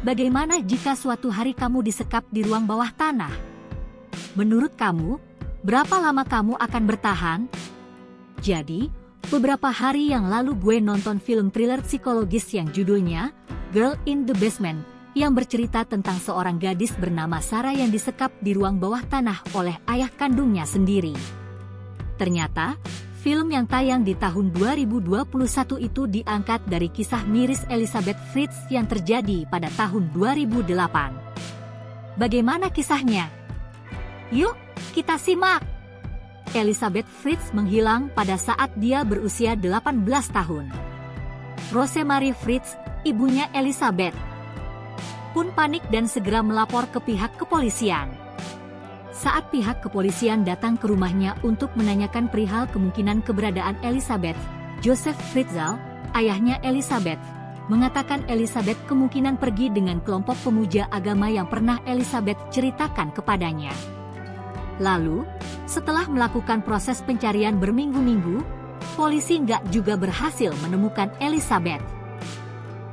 Bagaimana jika suatu hari kamu disekap di ruang bawah tanah? Menurut kamu, berapa lama kamu akan bertahan? Jadi, beberapa hari yang lalu gue nonton film thriller psikologis yang judulnya Girl in the Basement, yang bercerita tentang seorang gadis bernama Sarah yang disekap di ruang bawah tanah oleh ayah kandungnya sendiri. Ternyata, film yang tayang di tahun 2021 itu diangkat dari kisah miris Elizabeth Fritz yang terjadi pada tahun 2008. Bagaimana kisahnya? Yuk, kita simak! Elizabeth Fritz menghilang pada saat dia berusia 18 tahun. Rosemary Fritz, ibunya Elizabeth, pun panik dan segera melapor ke pihak kepolisian. Saat pihak kepolisian datang ke rumahnya untuk menanyakan perihal kemungkinan keberadaan Elizabeth, Joseph Fritzl, ayahnya Elizabeth, mengatakan Elizabeth kemungkinan pergi dengan kelompok pemuja agama yang pernah Elizabeth ceritakan kepadanya. Lalu, setelah melakukan proses pencarian berminggu-minggu, polisi nggak juga berhasil menemukan Elizabeth.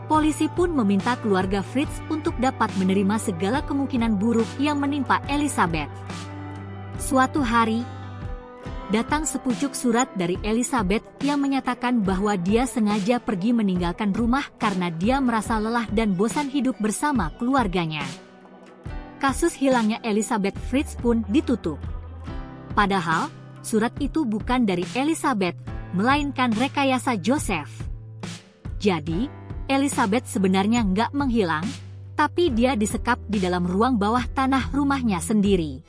Polisi pun meminta keluarga Fritz untuk dapat menerima segala kemungkinan buruk yang menimpa Elizabeth. Suatu hari, datang sepucuk surat dari Elizabeth yang menyatakan bahwa dia sengaja pergi meninggalkan rumah karena dia merasa lelah dan bosan hidup bersama keluarganya. Kasus hilangnya Elizabeth Fritz pun ditutup. Padahal, surat itu bukan dari Elizabeth, melainkan rekayasa Joseph. Jadi, Elizabeth sebenarnya nggak menghilang, tapi dia disekap di dalam ruang bawah tanah rumahnya sendiri.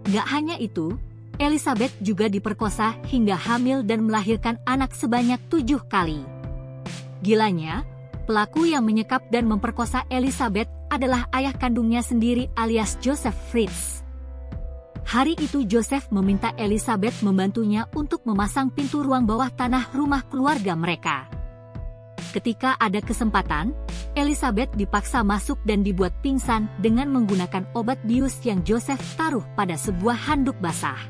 Nggak hanya itu, Elizabeth juga diperkosa hingga hamil dan melahirkan anak sebanyak 7 kali. Gilanya, pelaku yang menyekap dan memperkosa Elizabeth adalah ayah kandungnya sendiri alias Joseph Fritz. Hari itu Joseph meminta Elizabeth membantunya untuk memasang pintu ruang bawah tanah rumah keluarga mereka. Ketika ada kesempatan, Elizabeth dipaksa masuk dan dibuat pingsan dengan menggunakan obat bius yang Joseph taruh pada sebuah handuk basah.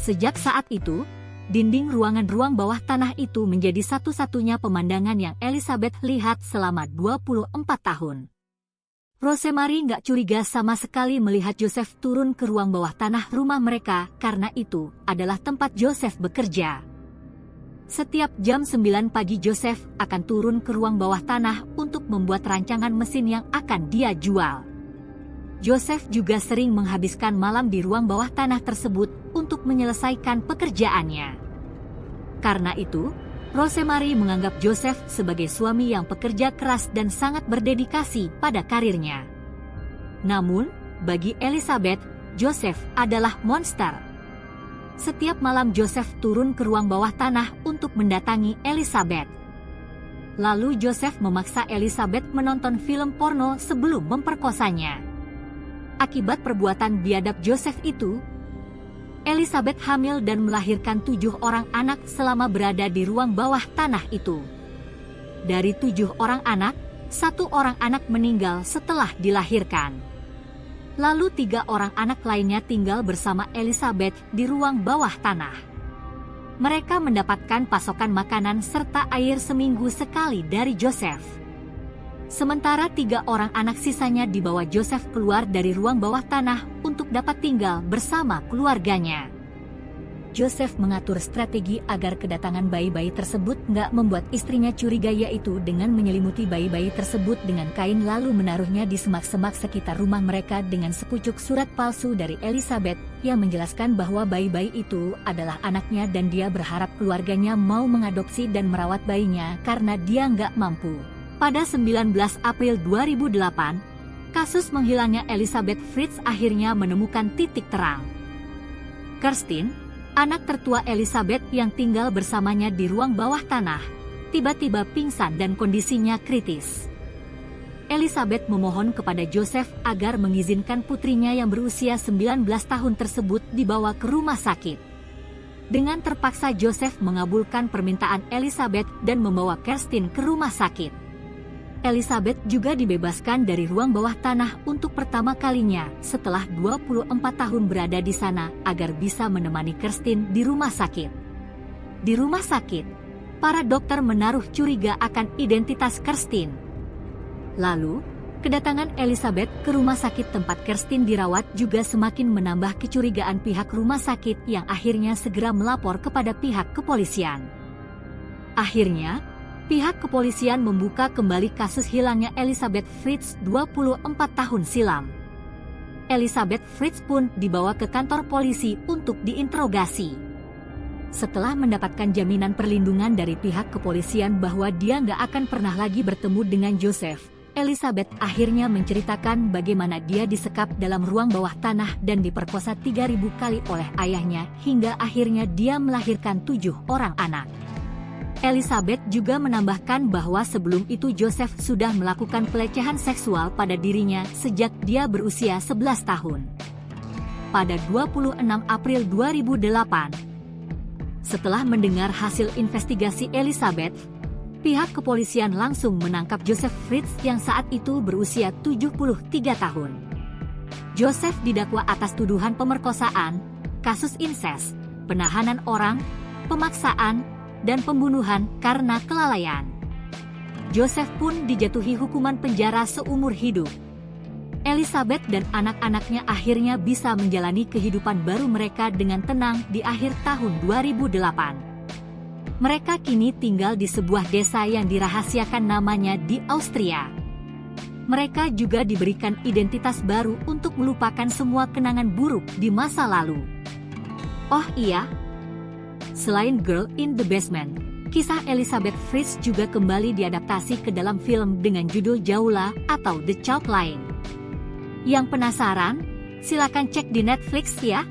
Sejak saat itu, dinding ruang bawah tanah itu menjadi satu-satunya pemandangan yang Elizabeth lihat selama 24 tahun. Rosemary nggak curiga sama sekali melihat Joseph turun ke ruang bawah tanah rumah mereka karena itu adalah tempat Joseph bekerja. Setiap jam 9 pagi Joseph akan turun ke ruang bawah tanah untuk membuat rancangan mesin yang akan dia jual. Joseph juga sering menghabiskan malam di ruang bawah tanah tersebut untuk menyelesaikan pekerjaannya. Karena itu, Rosemary menganggap Joseph sebagai suami yang pekerja keras dan sangat berdedikasi pada karirnya. Namun, bagi Elizabeth, Joseph adalah monster. Setiap malam Joseph turun ke ruang bawah tanah untuk mendatangi Elizabeth. Lalu Joseph memaksa Elizabeth menonton film porno sebelum memperkosanya. Akibat perbuatan biadab Joseph itu, Elizabeth hamil dan melahirkan 7 orang anak selama berada di ruang bawah tanah itu. Dari 7 orang anak, 1 orang anak meninggal setelah dilahirkan. Lalu 3 orang anak lainnya tinggal bersama Elizabeth di ruang bawah tanah. Mereka mendapatkan pasokan makanan serta air seminggu sekali dari Joseph. Sementara 3 orang anak sisanya dibawa Joseph keluar dari ruang bawah tanah untuk dapat tinggal bersama keluarganya. Joseph mengatur strategi agar kedatangan bayi-bayi tersebut nggak membuat istrinya curiga, yaitu dengan menyelimuti bayi-bayi tersebut dengan kain lalu menaruhnya di semak-semak sekitar rumah mereka dengan sepucuk surat palsu dari Elizabeth yang menjelaskan bahwa bayi-bayi itu adalah anaknya dan dia berharap keluarganya mau mengadopsi dan merawat bayinya karena dia nggak mampu. Pada 19 April 2008, kasus menghilangnya Elizabeth Fritz akhirnya menemukan titik terang. Kirsten, anak tertua Elizabeth yang tinggal bersamanya di ruang bawah tanah, tiba-tiba pingsan dan kondisinya kritis. Elizabeth memohon kepada Joseph agar mengizinkan putrinya yang berusia 19 tahun tersebut dibawa ke rumah sakit. Dengan terpaksa Joseph mengabulkan permintaan Elizabeth dan membawa Kirsten ke rumah sakit. Elizabeth juga dibebaskan dari ruang bawah tanah untuk pertama kalinya setelah 24 tahun berada di sana agar bisa menemani Kirsten di rumah sakit. Di rumah sakit, para dokter menaruh curiga akan identitas Kirsten. Lalu, kedatangan Elizabeth ke rumah sakit tempat Kirsten dirawat juga semakin menambah kecurigaan pihak rumah sakit yang akhirnya segera melapor kepada pihak kepolisian. Akhirnya, pihak kepolisian membuka kembali kasus hilangnya Elizabeth Fritz 24 tahun silam. Elizabeth Fritz pun dibawa ke kantor polisi untuk diinterogasi. Setelah mendapatkan jaminan perlindungan dari pihak kepolisian bahwa dia nggak akan pernah lagi bertemu dengan Joseph, Elizabeth akhirnya menceritakan bagaimana dia disekap dalam ruang bawah tanah dan diperkosa 3.000 kali oleh ayahnya hingga akhirnya dia melahirkan 7 orang anak. Elizabeth juga menambahkan bahwa sebelum itu Joseph sudah melakukan pelecehan seksual pada dirinya sejak dia berusia 11 tahun. Pada 26 April 2008, setelah mendengar hasil investigasi Elizabeth, pihak kepolisian langsung menangkap Joseph Fritz yang saat itu berusia 73 tahun. Joseph didakwa atas tuduhan pemerkosaan, kasus insest, penahanan orang, pemaksaan, dan pembunuhan karena kelalaian. Joseph pun dijatuhi hukuman penjara seumur hidup. Elizabeth dan anak-anaknya akhirnya bisa menjalani kehidupan baru mereka dengan tenang di akhir tahun 2008. Mereka kini tinggal di sebuah desa yang dirahasiakan namanya di Austria. Mereka juga diberikan identitas baru untuk melupakan semua kenangan buruk di masa lalu. Oh iya, selain Girl in the Basement, kisah Elizabeth Fritz juga kembali diadaptasi ke dalam film dengan judul Jaula atau The Child Line. Yang penasaran? Silakan cek di Netflix ya.